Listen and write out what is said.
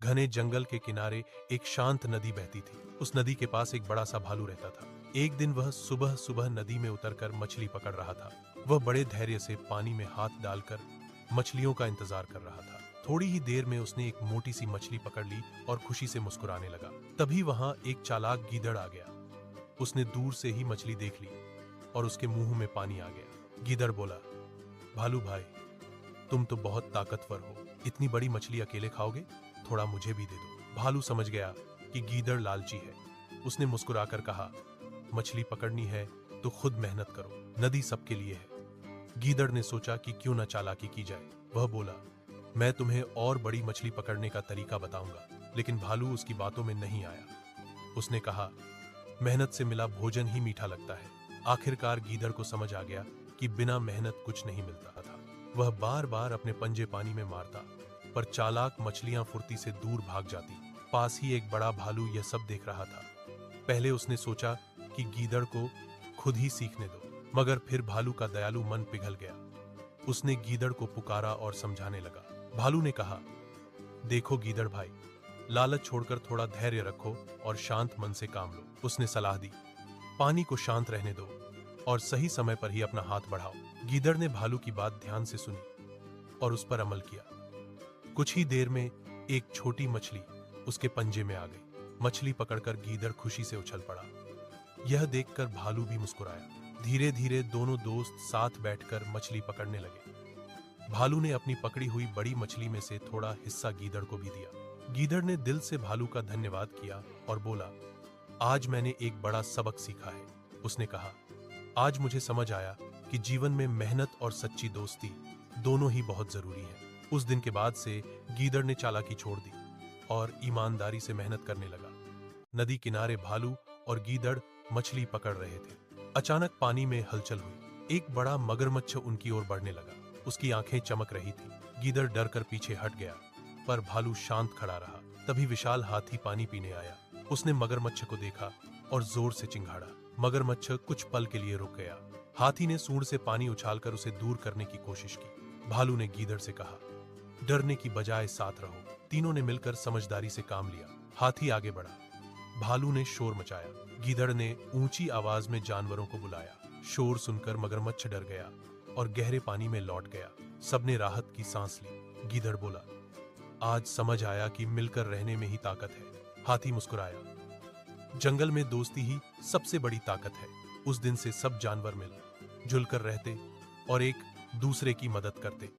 घने जंगल के किनारे एक शांत नदी बहती थी। उस नदी के पास एक बड़ा सा भालू रहता था। एक दिन वह सुबह सुबह नदी में उतरकर मछली पकड़ रहा था। वह बड़े धैर्य से पानी में हाथ डालकर मछलियों का इंतजार कर रहा था। थोड़ी ही देर में उसने एक मोटी सी मछली पकड़ ली और खुशी से मुस्कुराने लगा। तभी वहां एक चालाक गीदड़ आ गया। उसने दूर से ही मछली देख ली और उसके मुंह में पानी आ गया। गीदड़ बोला, भालू भाई, तुम तो बहुत ताकतवर हो। इतनी बड़ी मछली अकेले खाओगे? थोड़ा मुझे भी दे दो। भालू समझ गया कि गीदड़ लालची है। उसने मुस्कुराकर कहा, मछली पकड़नी है तो खुद मेहनत करो, नदी सबके लिए है। गीदड़ ने सोचा कि क्यों न चालाकी की जाए। वह बोला, मैं तुम्हें और बड़ी मछली पकड़ने का तरीका बताऊंगा। लेकिन भालू उसकी बातों में नहीं आया। उसने कहा, मेहनत से मिला भोजन ही मीठा लगता है। आखिरकार गीदड़ को समझ आ गया कि बिना मेहनत कुछ नहीं मिलता था। वह बार बार अपने पंजे पानी में मारता, पर चालाक मछलियां फुर्ती से दूर भाग जाती। पास ही एक बड़ा भालू यह सब देख रहा था। पहले उसने सोचा कि गीदड़ को खुद ही सीखने दो, मगर फिर भालू का दयालु मन पिघल गया। उसने गीदड़ को पुकारा और समझाने लगा। भालू ने कहा, देखो गीदड़ भाई, लालच छोड़कर थोड़ा धैर्य रखो और शांत मन से काम लो। उसने सलाह दी, पानी को शांत रहने दो और सही समय पर ही अपना हाथ बढ़ाओ। गीदड़ ने भालू की बात ध्यान से सुनी और उस पर अमल किया। कुछ ही देर में एक छोटी मछली उसके पंजे में आ गई। मछली पकड़कर गीदड़ खुशी से उछल पड़ा। यह देखकर भालू भी मुस्कुराया। धीरे धीरे दोनों दोस्त साथ बैठकर मछली पकड़ने लगे। भालू ने अपनी पकड़ी हुई बड़ी मछली में से थोड़ा हिस्सा गीदड़ को भी दिया। गीदड़ ने दिल से भालू का धन्यवाद किया और बोला, आज मैंने एक बड़ा सबक सीखा है। उसने कहा, आज मुझे समझ आया कि जीवन में मेहनत और सच्ची दोस्ती दोनों ही बहुत जरूरी है। उस दिन के बाद से गीदड़ ने चालाकी छोड़ दी और ईमानदारी से मेहनत करने लगा। नदी किनारे भालू और गीदड़ मछली पकड़ रहे थे। अचानक पानी में हलचल हुई। एक बड़ा मगरमच्छ उनकी ओर बढ़ने लगा। उसकी आंखें चमक रही थी। गीदड़ डरकर पीछे हट गया, पर भालू शांत खड़ा रहा। तभी विशाल हाथी पानी पीने आया। उसने मगरमच्छ को देखा और जोर से चिंघाड़ा। मगरमच्छ कुछ पल के लिए रुक गया। हाथी ने सूंड से पानी उछालकर उसे दूर करने की कोशिश की। भालू ने गीदड़ से कहा, डरने की बजाय साथ रहो। तीनों ने मिलकर समझदारी से काम लिया। हाथी आगे बढ़ा। भालू ने शोर मचाया। गीदड़ ने ऊंची आवाज में जानवरों को बुलाया। शोर सुनकर मगरमच्छ डर गया और गहरे पानी में लौट गया। सबने राहत की सांस ली। गीदड़ बोला, आज समझ आया कि मिलकर रहने में ही ताकत है। हाथी मुस्कुराया। जंगल में दोस्ती ही सबसे बड़ी ताकत है। उस दिन से सब जानवर मिल जुलकर रहते और एक दूसरे की मदद करते।